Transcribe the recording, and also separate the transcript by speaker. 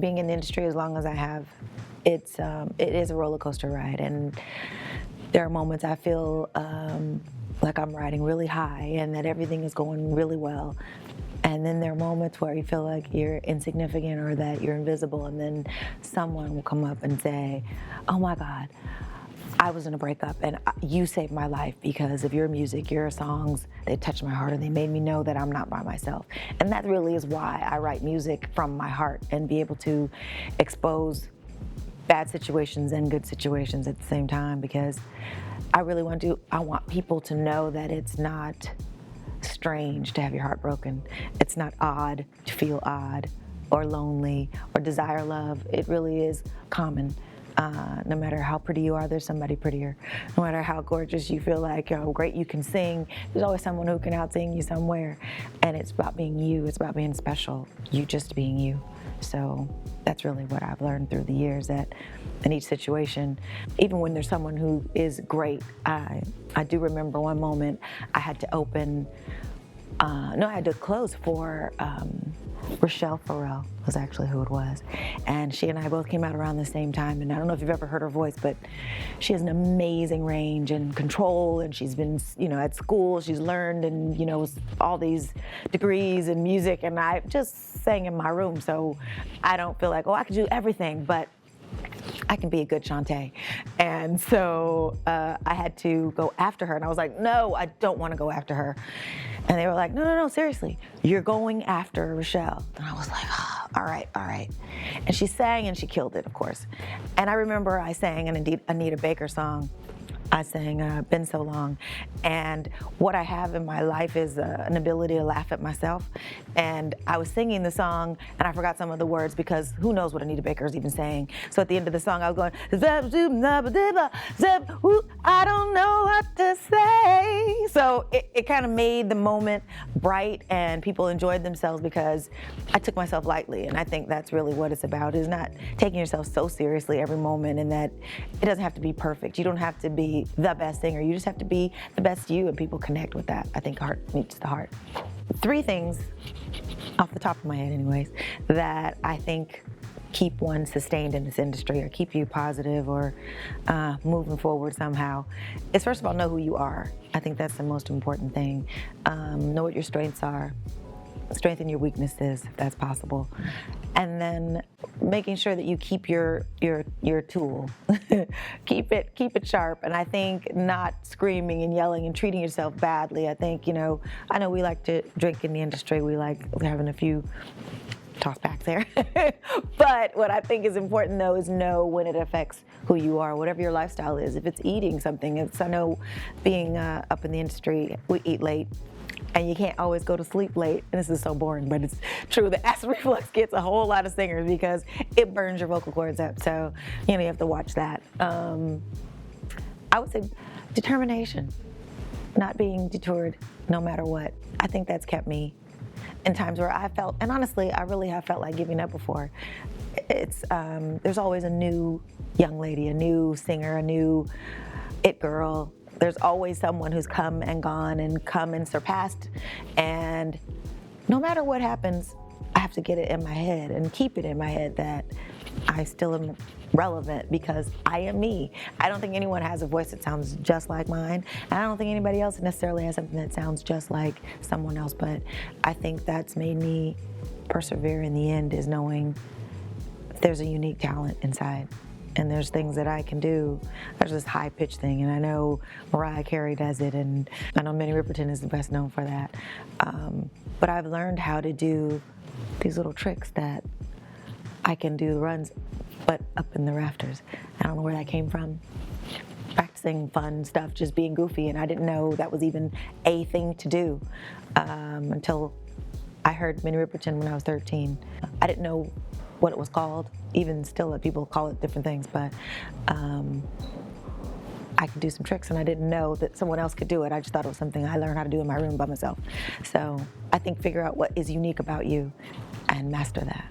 Speaker 1: being in the industry as long as I have, it is a roller coaster ride, and there are moments I feel like I'm riding really high and that everything is going really well. And then there are moments where you feel like you're insignificant or that you're invisible, and then someone will come up and say, oh my God, I was in a breakup and you saved my life because of your music, your songs. They touched my heart and they made me know that I'm not by myself. And that really is why I write music from my heart and be able to expose bad situations and good situations at the same time, because I really I want people to know that it's not strange to have your heart broken. It's not odd to feel odd or lonely or desire love. It really is common. No matter how pretty you are, there's somebody prettier. No matter how gorgeous you feel like, how great you can sing, there's always someone who can out-sing you somewhere. And it's about being you. It's about being special. You just being you. So that's really what I've learned through the years, that in each situation, even when there's someone who is great, I do remember one moment I had to I had to close for Rachelle Ferrell was actually who it was. And she and I both came out around the same time. And I don't know if you've ever heard her voice, but she has an amazing range and control. And she's been, at school, she's learned and, all these degrees in music. And I just sang in my room. So I don't feel like, I could do everything, but I can be a good Chante. And so I had to go after her. And I was like, no, I don't want to go after her. And they were like, no, seriously, you're going after Rachelle. And I was like, all right. And she sang and she killed it, of course. And I remember I sang an Anita Baker song. I sang Been So Long. And what I have in my life is an ability to laugh at myself. And I was singing the song and I forgot some of the words because who knows what Anita Baker is even saying. So at the end of the song, I was going, I don't know what to say. So it kind of made the moment bright and people enjoyed themselves because I took myself lightly. And I think that's really what it's about, is not taking yourself so seriously every moment, and that it doesn't have to be perfect. You don't have to be the best singer. You just have to be the best you, and people connect with that. I think heart meets the heart. 3 things, off the top of my head anyways, that I think keep one sustained in this industry or keep you positive or moving forward somehow is, first of all, know who you are. I think that's the most important thing. Know what your strengths are. Strengthen your weaknesses if that's possible. And then making sure that you keep your tool. keep it sharp. And I think not screaming and yelling and treating yourself badly. I think, I know we like to drink in the industry. We like having a few toss backs there. But what I think is important, though, is know when it affects who you are, whatever your lifestyle is. If it's eating something, I know being up in the industry, we eat late. And you can't always go to sleep late. And this is so boring, but it's true. The acid reflux gets a whole lot of singers because it burns your vocal cords up. So, you have to watch that. I would say determination, not being detoured no matter what. I think that's kept me in times where I felt, and honestly, I really have felt like giving up before. It's, there's always a new young lady, a new singer, a new it girl. There's always someone who's come and gone and come and surpassed. And no matter what happens, I have to get it in my head and keep it in my head that I still am relevant because I am me. I don't think anyone has a voice that sounds just like mine. And I don't think anybody else necessarily has something that sounds just like someone else. But I think that's made me persevere in the end, is knowing there's a unique talent inside. And there's things that I can do. There's this high-pitched thing, and I know Mariah Carey does it, and I know Minnie Riperton is the best known for that. But I've learned how to do these little tricks that I can do the runs, but up in the rafters. I don't know where that came from. Practicing fun stuff, just being goofy, and I didn't know that was even a thing to do until I heard Minnie Riperton when I was 13. I didn't know what it was called. Even still, people call it different things, but I could do some tricks, and I didn't know that someone else could do it. I just thought it was something I learned how to do in my room by myself. So I think figure out what is unique about you and master that.